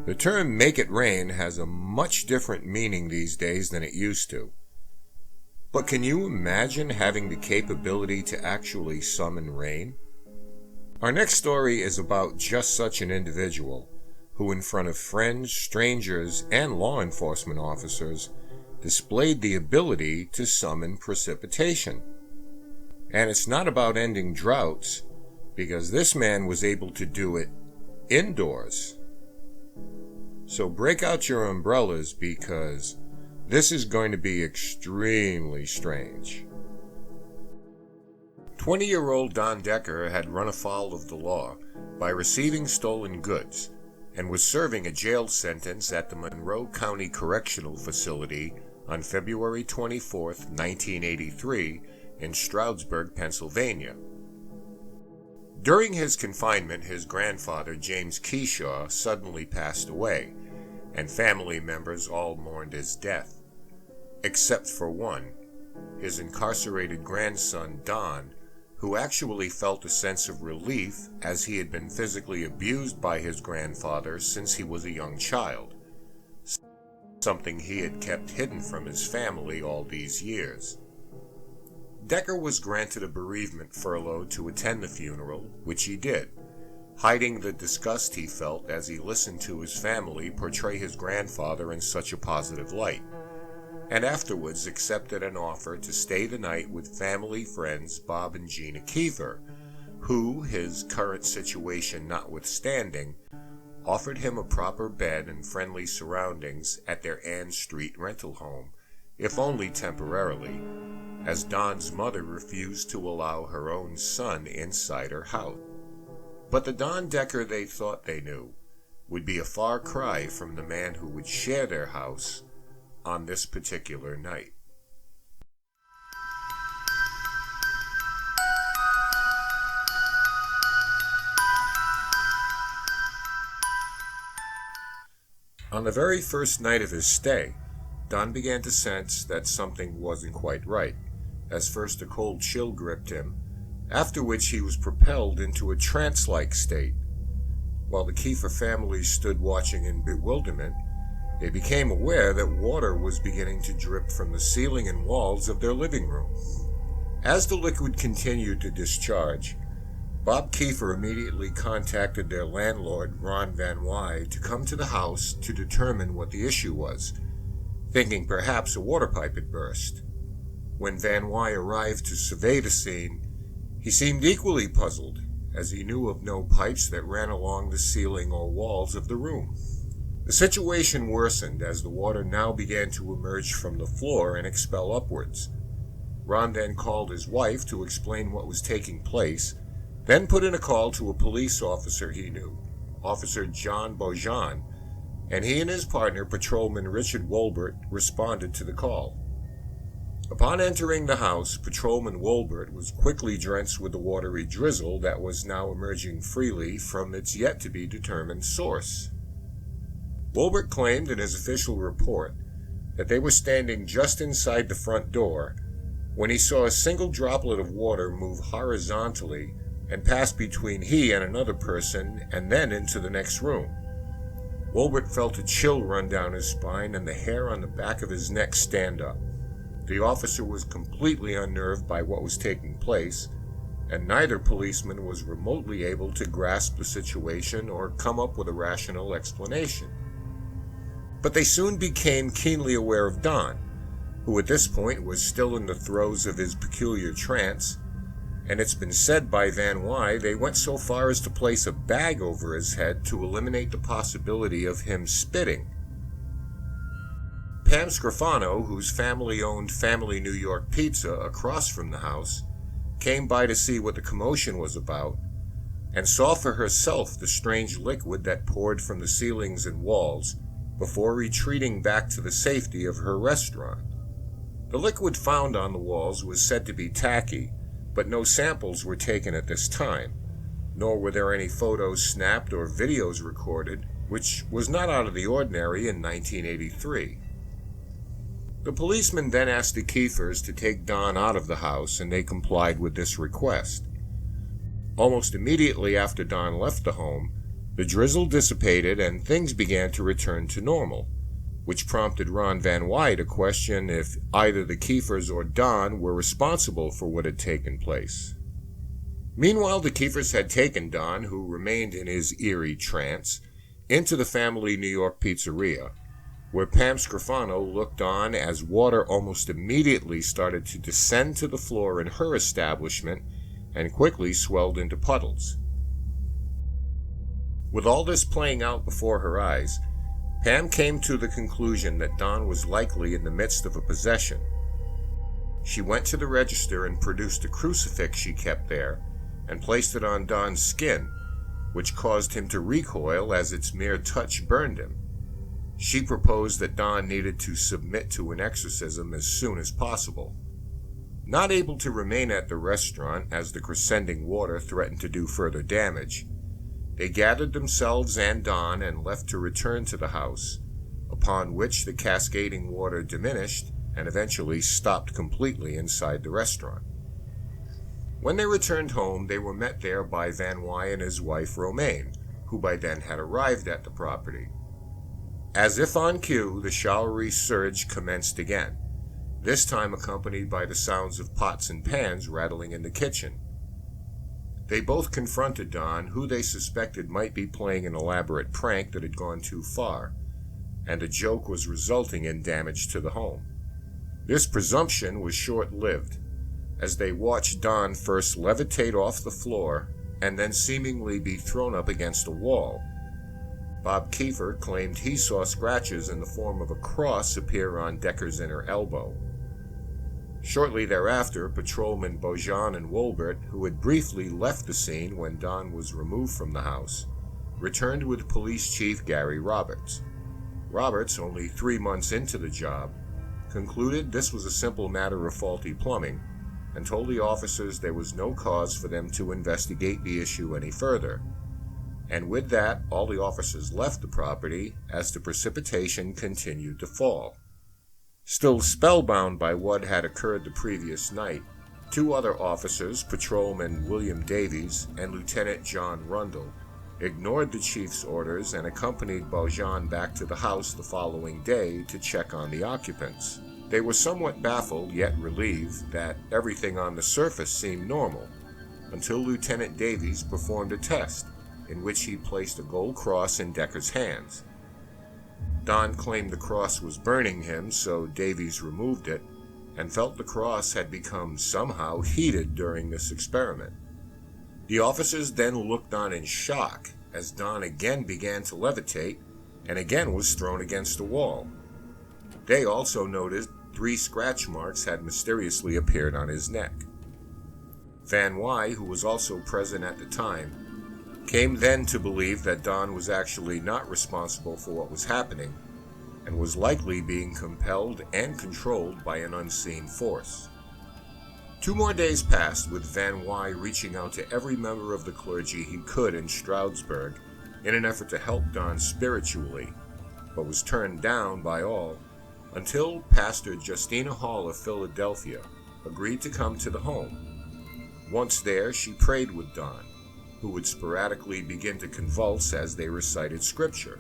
The term "make it rain" has a much different meaning these days than it used to. But can you imagine having the capability to actually summon rain? Our next story is about just such an individual who, in front of friends, strangers, and law enforcement officers, displayed the ability to summon precipitation. And it's not about ending droughts, because this man was able to do it indoors. So break out your umbrellas, because this is going to be extremely strange. 20-year-old Don Decker had run afoul of the law by receiving stolen goods and was serving a jail sentence at the Monroe County Correctional Facility on February 24, 1983, in Stroudsburg, Pennsylvania. During his confinement, his grandfather, James Keyshaw, suddenly passed away, and family members all mourned his death, except for one, his incarcerated grandson, Don, who actually felt a sense of relief as he had been physically abused by his grandfather since he was a young child, something he had kept hidden from his family all these years. Decker was granted a bereavement furlough to attend the funeral, which he did, hiding the disgust he felt as he listened to his family portray his grandfather in such a positive light, and afterwards accepted an offer to stay the night with family friends Bob and Gina Kiefer, who, his current situation notwithstanding, offered him a proper bed and friendly surroundings at their Ann Street rental home, if only temporarily, as Don's mother refused to allow her own son inside her house. But the Don Decker they thought they knew would be a far cry from the man who would share their house on this particular night. On the very first night of his stay, Don began to sense that something wasn't quite right, as first a cold chill gripped him, after which he was propelled into a trance-like state. While the Kiefer family stood watching in bewilderment, they became aware that water was beginning to drip from the ceiling and walls of their living room. As the liquid continued to discharge, Bob Kiefer immediately contacted their landlord, Ron Van Wy, to come to the house to determine what the issue was, thinking perhaps a water pipe had burst. When Van Wy arrived to survey the scene, he seemed equally puzzled, as he knew of no pipes that ran along the ceiling or walls of the room. The situation worsened as the water now began to emerge from the floor and expel upwards. Ron then called his wife to explain what was taking place, then put in a call to a police officer he knew, Officer John Bojan, and he and his partner, Patrolman Richard Wolbert, responded to the call. Upon entering the house, Patrolman Wolbert was quickly drenched with the watery drizzle that was now emerging freely from its yet-to-be-determined source. Wolbert claimed in his official report that they were standing just inside the front door when he saw a single droplet of water move horizontally and pass between he and another person and then into the next room. Wolbert felt a chill run down his spine and the hair on the back of his neck stand up. The officer was completely unnerved by what was taking place, and neither policeman was remotely able to grasp the situation or come up with a rational explanation. But they soon became keenly aware of Don, who at this point was still in the throes of his peculiar trance, and it's been said by Van Wy they went so far as to place a bag over his head to eliminate the possibility of him spitting. Pam Scrofano, whose family owned Family New York Pizza across from the house, came by to see what the commotion was about, and saw for herself the strange liquid that poured from the ceilings and walls before retreating back to the safety of her restaurant. The liquid found on the walls was said to be tacky, but no samples were taken at this time, nor were there any photos snapped or videos recorded, which was not out of the ordinary in 1983. The policeman then asked the Kiefers to take Don out of the house, and they complied with this request. Almost immediately after Don left the home, The drizzle dissipated and things began to return to normal, which prompted Ron Van Wy to question if either the Kiefers or Don were responsible for what had taken place. Meanwhile, the Kiefers had taken Don, who remained in his eerie trance, into the family New York pizzeria, where Pam Scrofano looked on as water almost immediately started to descend to the floor in her establishment and quickly swelled into puddles. With all this playing out before her eyes, Pam came to the conclusion that Don was likely in the midst of a possession. She went to the register and produced a crucifix she kept there and placed it on Don's skin, which caused him to recoil as its mere touch burned him. She proposed that Don needed to submit to an exorcism as soon as possible. Not able to remain at the restaurant as the crescending water threatened to do further damage, they gathered themselves and Don and left to return to the house, upon which the cascading water diminished and eventually stopped completely inside the restaurant. When they returned home, they were met there by Van Wy and his wife Romaine, who by then had arrived at the property. As if on cue, the showery surge commenced again, this time accompanied by the sounds of pots and pans rattling in the kitchen. They both confronted Don, who they suspected might be playing an elaborate prank that had gone too far, and the joke was resulting in damage to the home. This presumption was short-lived, as they watched Don first levitate off the floor and then seemingly be thrown up against a wall. Bob Kiefer claimed he saw scratches in the form of a cross appear on Decker's inner elbow. Shortly thereafter, patrolmen Beaujean and Wolbert, who had briefly left the scene when Don was removed from the house, returned with Police Chief Gary Roberts. Roberts, only 3 months into the job, concluded this was a simple matter of faulty plumbing and told the officers there was no cause for them to investigate the issue any further. And with that, all the officers left the property as the precipitation continued to fall. Still spellbound by what had occurred the previous night, 2 other officers, Patrolman William Davies and Lieutenant John Rundle, ignored the chief's orders and accompanied Beaujean back to the house the following day to check on the occupants. They were somewhat baffled yet relieved that everything on the surface seemed normal, until Lieutenant Davies performed a test in which he placed a gold cross in Decker's hands. Don claimed the cross was burning him, so Davies removed it and felt the cross had become somehow heated during this experiment. The officers then looked on in shock as Don again began to levitate and again was thrown against a wall. They also noticed 3 scratch marks had mysteriously appeared on his neck. Van Wy, who was also present at the time, came then to believe that Don was actually not responsible for what was happening and was likely being compelled and controlled by an unseen force. 2 more days passed with Van Wy reaching out to every member of the clergy he could in Stroudsburg in an effort to help Don spiritually, but was turned down by all until Pastor Justina Hall of Philadelphia agreed to come to the home. Once there, she prayed with Don, who would sporadically begin to convulse as they recited scripture.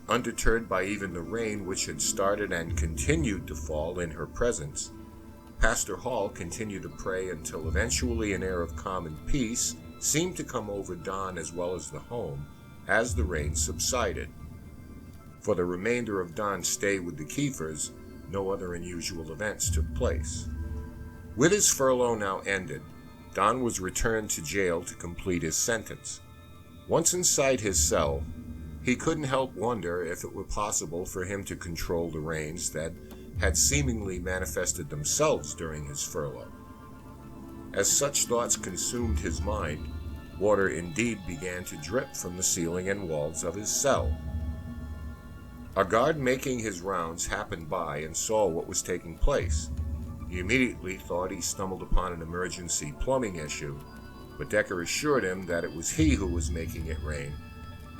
Undeterred by even the rain which had started and continued to fall in her presence, Pastor Hall continued to pray until eventually an air of calm and peace seemed to come over Don as well as the home as the rain subsided. For the remainder of Don's stay with the Kiefers, no other unusual events took place. With his furlough now ended, Don was returned to jail to complete his sentence. Once inside his cell, he couldn't help wonder if it were possible for him to control the rains that had seemingly manifested themselves during his furlough. As such thoughts consumed his mind, water indeed began to drip from the ceiling and walls of his cell. A guard making his rounds happened by and saw what was taking place. He immediately thought he stumbled upon an emergency plumbing issue, but Decker assured him that it was he who was making it rain,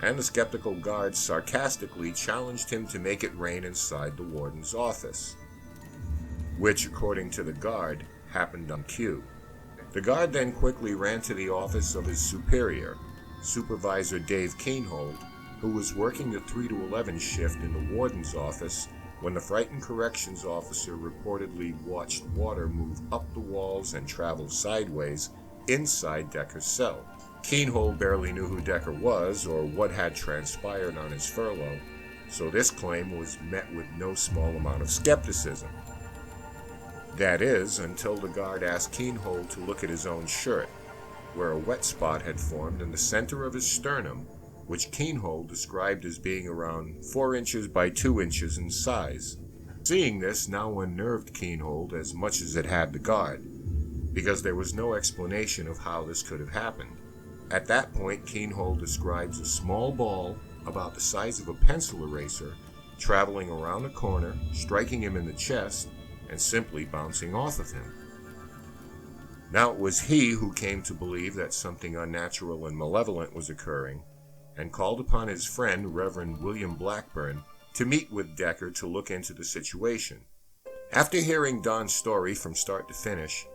and the skeptical guard sarcastically challenged him to make it rain inside the warden's office, which, according to the guard, happened on cue. The guard then quickly ran to the office of his superior, Supervisor Dave Keenhold, who was working the 3 to 11 shift in the warden's office when the frightened corrections officer reportedly watched water move up the walls and travel sideways inside Decker's cell. Keenhold barely knew who Decker was or what had transpired on his furlough, so this claim was met with no small amount of skepticism. That is, until the guard asked Keenhold to look at his own shirt, where a wet spot had formed in the center of his sternum, which Keenhold described as being around 4 inches by 2 inches in size. Seeing this now unnerved Keenhold as much as it had the guard, because there was no explanation of how this could have happened. At that point, Keenhold describes a small ball about the size of a pencil eraser traveling around the corner, striking him in the chest, and simply bouncing off of him. Now it was he who came to believe that something unnatural and malevolent was occurring, and called upon his friend, Reverend William Blackburn, to meet with Decker to look into the situation. After hearing Don's story from start to finish,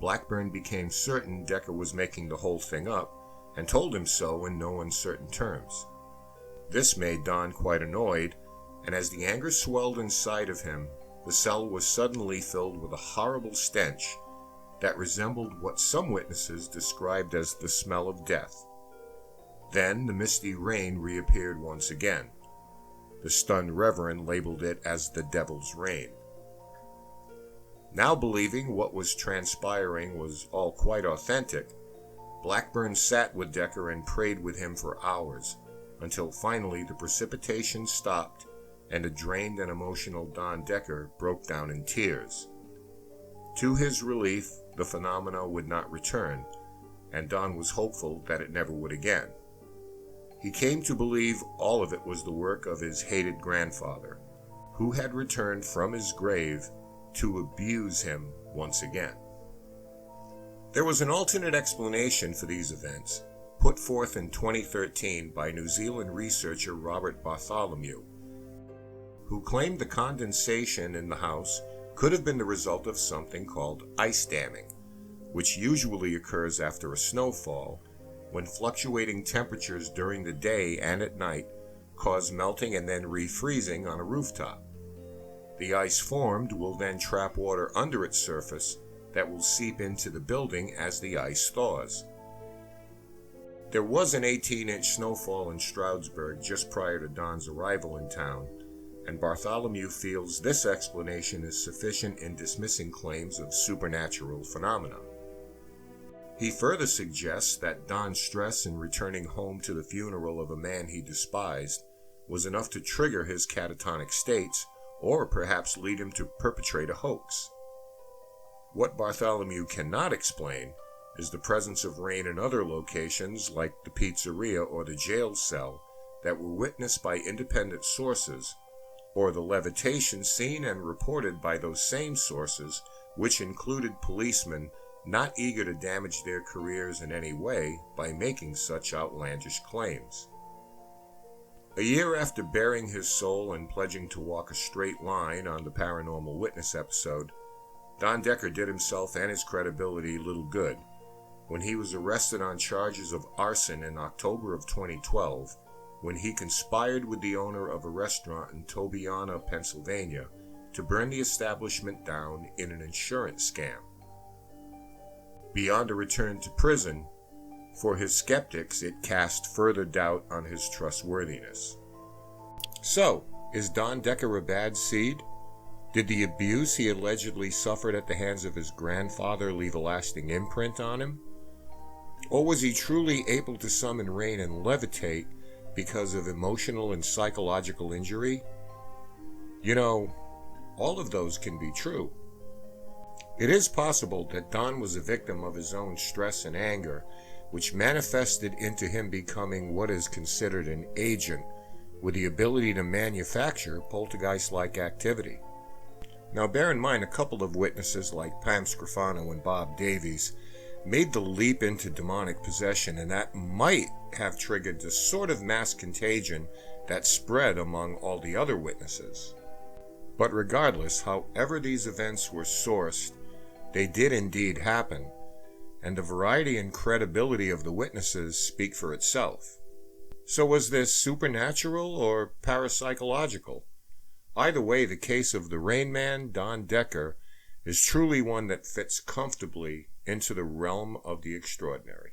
Blackburn became certain Decker was making the whole thing up, and told him so in no uncertain terms. This made Don quite annoyed, and as the anger swelled inside of him, the cell was suddenly filled with a horrible stench that resembled what some witnesses described as the smell of death. Then the misty rain reappeared once again. The stunned Reverend labeled it as the devil's rain. Now believing what was transpiring was all quite authentic, Blackburn sat with Decker and prayed with him for hours, until finally the precipitation stopped and a drained and emotional Don Decker broke down in tears. To his relief, the phenomena would not return, and Don was hopeful that it never would again. He came to believe all of it was the work of his hated grandfather, who had returned from his grave to abuse him once again. There was an alternate explanation for these events, put forth in 2013 by New Zealand researcher Robert Bartholomew, who claimed the condensation in the house could have been the result of something called ice damming, which usually occurs after a snowfall, when fluctuating temperatures during the day and at night cause melting and then refreezing on a rooftop. The ice formed will then trap water under its surface that will seep into the building as the ice thaws. There was an 18-inch snowfall in Stroudsburg just prior to Don's arrival in town, and Bartholomew feels this explanation is sufficient in dismissing claims of supernatural phenomena. He further suggests that Don's stress in returning home to the funeral of a man he despised was enough to trigger his catatonic states, or perhaps lead him to perpetrate a hoax. What Bartholomew cannot explain is the presence of rain in other locations like the pizzeria or the jail cell that were witnessed by independent sources, or the levitation seen and reported by those same sources, which included policemen not eager to damage their careers in any way by making such outlandish claims. A year after bearing his soul and pledging to walk a straight line on the Paranormal Witness episode, Don Decker did himself and his credibility little good when he was arrested on charges of arson in October of 2012, when he conspired with the owner of a restaurant in Tobiana, Pennsylvania, to burn the establishment down in an insurance scam. Beyond a return to prison, for his skeptics it cast further doubt on his trustworthiness. So, is Don Decker a bad seed? Did the abuse he allegedly suffered at the hands of his grandfather leave a lasting imprint on him? Or was he truly able to summon rain and levitate because of emotional and psychological injury? You know, all of those can be true. It is possible that Don was a victim of his own stress and anger, which manifested into him becoming what is considered an agent with the ability to manufacture poltergeist-like activity. Now bear in mind, a couple of witnesses like Pam Scrofano and Bob Davies made the leap into demonic possession, and that might have triggered the sort of mass contagion that spread among all the other witnesses. But regardless, however these events were sourced, they did indeed happen, and the variety and credibility of the witnesses speak for itself. So was this supernatural or parapsychological? Either way, the case of the Rain Man, Don Decker, is truly one that fits comfortably into the realm of the extraordinary.